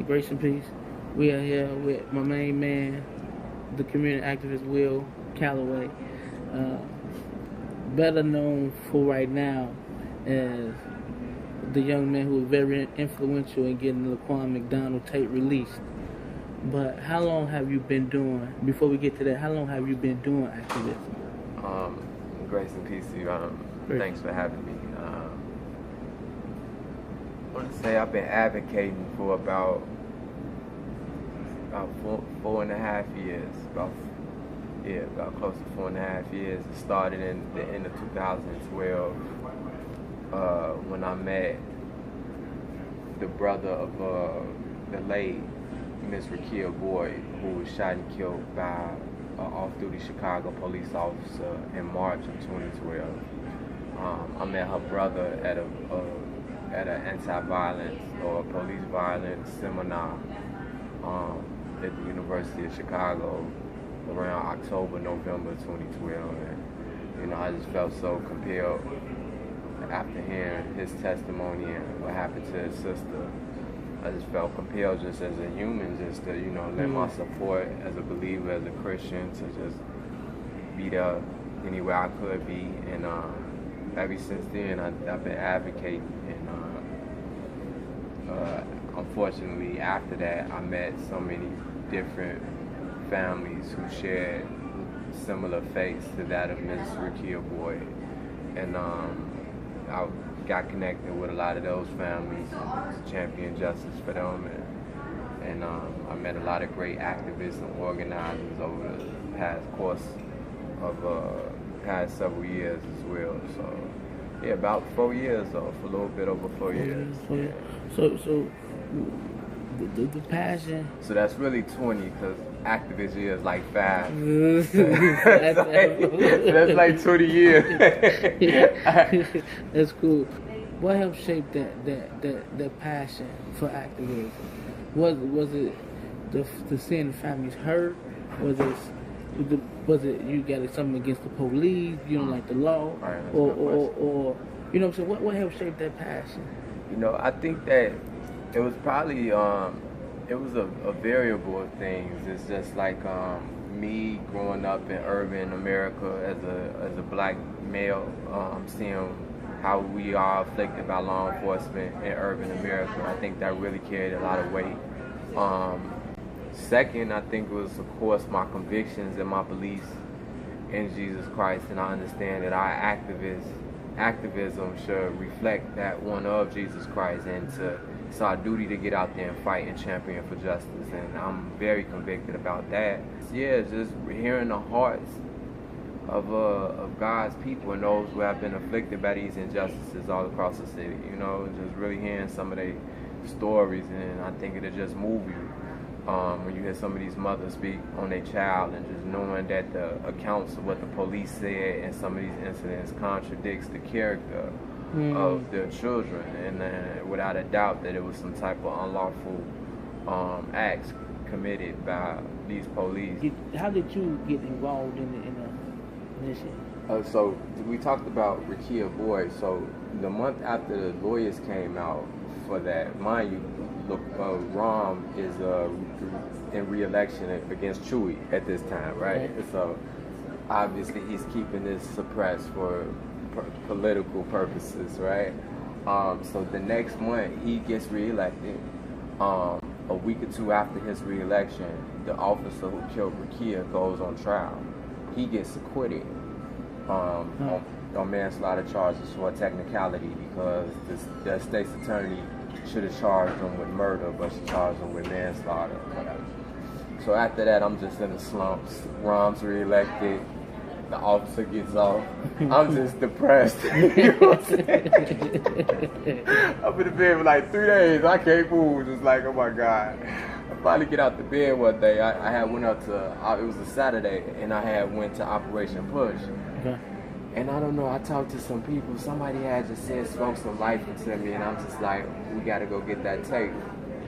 Grace and peace. We are here with my main man, the community activist Will Calloway, better known for right now as the young man who was very influential in getting the Laquan McDonald tape released. But how long have you been doing, before we get to that, how long have you been doing activism? Grace and peace to you. Thanks for having me. I want to say I've been advocating for about 4.5 years. About close to 4.5 years. It started in the end of 2012 when I met the brother of the late Miss Rakia Boyd, who was shot and killed by an off-duty Chicago police officer in March of 2012. I met her brother at an anti-violence or police violence seminar at the University of Chicago around October, November 2012. And, I just felt so compelled after hearing his testimony and what happened to his sister. I just felt compelled just as a human just to, lend my support as a believer, as a Christian, to just be there any way I could be. And ever since then, I've been advocating. And unfortunately, after that, I met so many different families who shared similar faiths to that of Ms. Rakia Boyd. And I got connected with a lot of those families to champion justice for them. And I met a lot of great activists and organizers over the past several years as well. So, about 4 years, or for a little bit over 4 years. Yeah. So the passion. So that's really 20, because activism is like 5. That's like 20 years. That's cool. What helped shape that passion for activism? Was it the seeing the families hurt? Was it you got something against the police? You don't like the law, right, or you know what I'm saying? What helped shape that passion? I think that it was probably it was a variable of things. It's just like me growing up in urban America as a black male, seeing how we are afflicted by law enforcement in urban America. I think that really carried a lot of weight. Second, I think was, of course, my convictions and my beliefs in Jesus Christ, and I understand that our activism should reflect that one of Jesus Christ, and it's our duty to get out there and fight and champion for justice, and I'm very convicted about that. Yeah, just hearing the hearts of God's people and those who have been afflicted by these injustices all across the city, just really hearing some of their stories, and I think it'll just move you. When you hear some of these mothers speak on their child, and just knowing that the accounts of what the police said in some of these incidents contradicts the character of their children, and without a doubt that it was some type of unlawful acts committed by these police. How did you get involved in the initiative? So we talked about Rakia Boyd. So the month after the lawyers came out for that, mind you, Rom is in re-election against Chewy at this time, right? So obviously he's keeping this suppressed for political purposes, right? So the next month he gets re-elected. A week or two after his re-election, the officer who killed Rakia goes on trial. He gets acquitted on manslaughter charges for a technicality, because the state's attorney should have charged him with murder, but she charged him with manslaughter, whatever. So after that, I'm just in the slumps. Rom's re-elected. The officer gets off. I'm just depressed. You know what I'm saying? I'm in the bed for like 3 days. I can't move. Just like, oh my God. I finally get out the bed one day. I had went up to, it was a Saturday, and I had went to Operation Push. Okay. And I don't know, I talked to some people. Somebody had just said, spoke some life into me, and I'm just like, we got to go get that tape.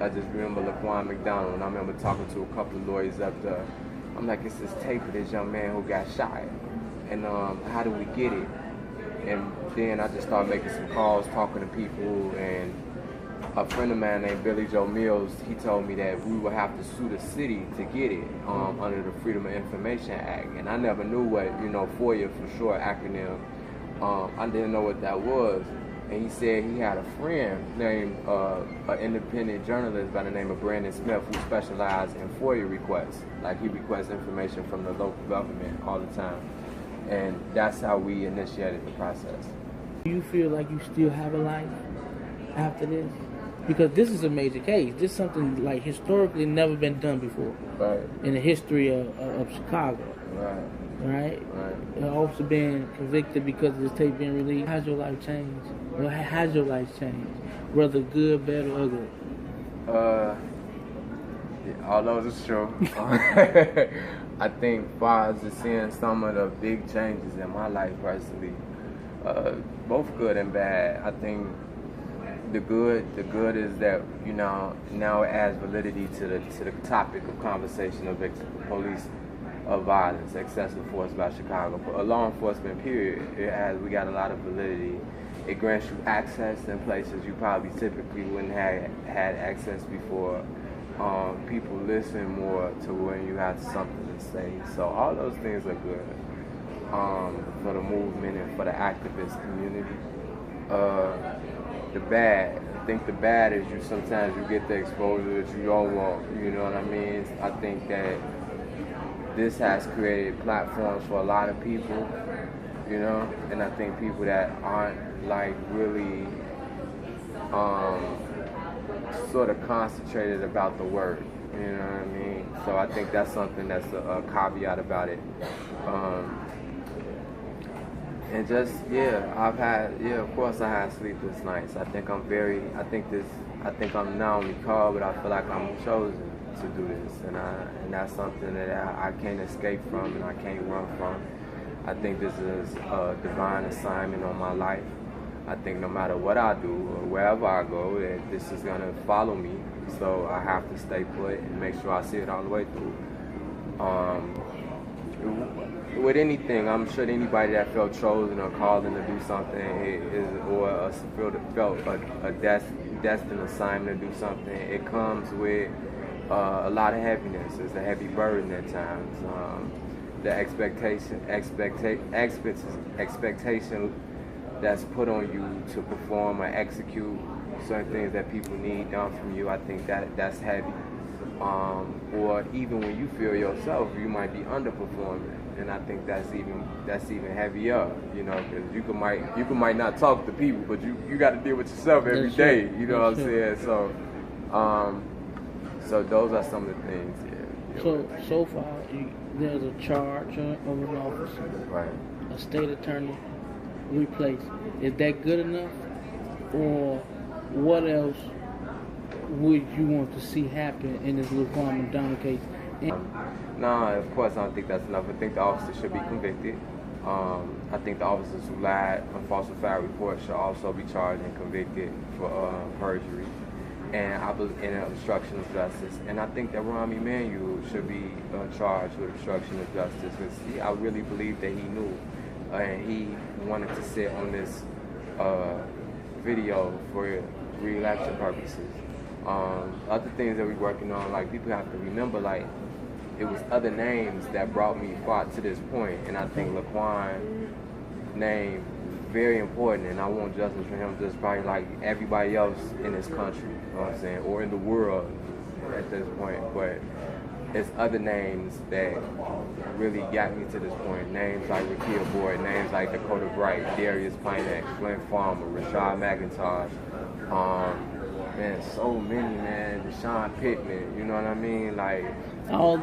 I just remember Laquan McDonald, and I remember talking to a couple of lawyers up there. I'm like, it's this tape of this young man who got shot. And how do we get it? And then I just started making some calls, talking to people, and a friend of mine named Billy Joe Mills, he told me that we would have to sue the city to get it under the Freedom of Information Act. And I never knew what, FOIA for short acronym. I didn't know what that was. And he said he had a friend named an independent journalist by the name of Brandon Smith who specialized in FOIA requests. Like, he requests information from the local government all the time. And that's how we initiated the process. Do you feel like you still have a life after this? Because this is a major case. This is something like historically never been done before. Right. In the history of Chicago. Right. Right? Right. An officer being convicted because of this tape being released. How's your life changed? Well, how's your life changed? Whether good, bad, or ugly? All those are true. I think far as just seeing some of the big changes in my life personally, both good and bad. I think the good is that now it adds validity to the topic of conversation of police violence, excessive force by Chicago. For a law enforcement period, we got a lot of validity. It grants you access in places you probably typically wouldn't have had access before. People listen more to when you have something to say. So all those things are good for the movement and for the activist community. The bad, I think the bad is sometimes you get the exposure that you don't want. You know what I mean? I think that this has created platforms for a lot of people, and I think people that aren't like really sort of concentrated about the work, you know what I mean? So I think that's something that's a caveat about it. And just, of course I had sleepless nights. I think I'm not only called, but I feel like I'm chosen to do this. And that's something that I can't escape from and I can't run from. I think this is a divine assignment on my life. I think no matter what I do or wherever I go, that this is going to follow me. So I have to stay put and make sure I see it all the way through. With anything, I'm sure anybody that felt chosen or called in to do something felt a destined assignment to do something, it comes with a lot of heaviness. It's a heavy burden at times. The expectation that's put on you to perform or execute certain things that people need done from you, I think that's heavy. Or even when you feel yourself, you might be underperforming, and I think that's even heavier, because you might not talk to people, but you got to deal with yourself every day. You know what I'm saying? So those are some of the things. Yeah. So far, there's a charge of an officer, right? A state attorney replaced. Is that good enough, or what else would you want to see happen in this Laquan McDonald case? No, of course I don't think that's enough. I think the officer should be convicted. I think the officers who lied on falsified reports should also be charged and convicted for perjury and obstruction of justice. And I think that Rahm Emanuel should be charged with obstruction of justice, because I really believe that he knew and he wanted to sit on this video for re-election purposes. Other things that we're working on, like, people have to remember, like, it was other names that brought me far to this point, and I think Laquan's name is very important, and I want justice for him just probably like everybody else in this country, you know what I'm saying, or in the world at this point. But it's other names that really got me to this point. Names like Rekia Boyd, names like Dakota Bright, Darius Pinex, Glenn Farmer, Rashad McIntosh, man, so many, man. Deshaun Pittman, you know what I mean? Like, all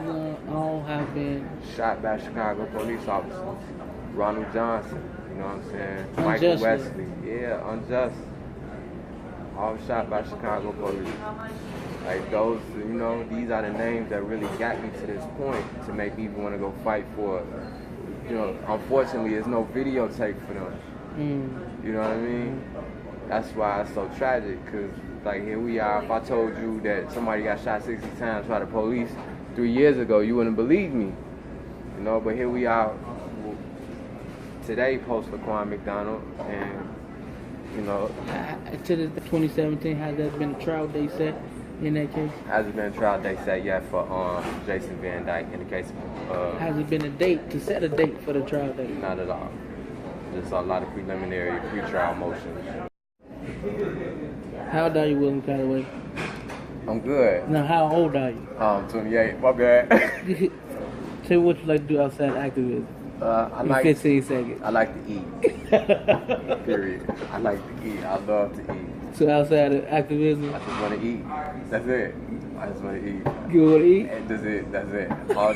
have been shot by Chicago police officers. Ronald Johnson, you know what I'm saying? Unjustly. Michael Wesley, yeah, unjust. All shot by Chicago police. Like, those, these are the names that really got me to this point to make me want to go fight for it. Unfortunately, there's no videotape for them. You know what I mean? That's why it's so tragic, because, like, here we are. If I told you that somebody got shot 60 times by the police 3 years ago, you wouldn't believe me. But here we are today, post Laquan McDonald, and you know. To the 2017, has there been a trial date set in that case? Has it been a trial date set yet for Jason Van Dyke in the case of... Has it been a date to set a date for the trial date? Not at all. Just a lot of preliminary pre-trial motions. How old are you, William Calloway? I'm good. Now, how old are you? 28. My bad. Tell me what you like to do outside activism. I In like 15 seconds. I like to eat. Period. I like to eat. I love to eat. So outside of activism, I just want to eat. That's it. I just want to eat. you want to eat? That's it. That's it. All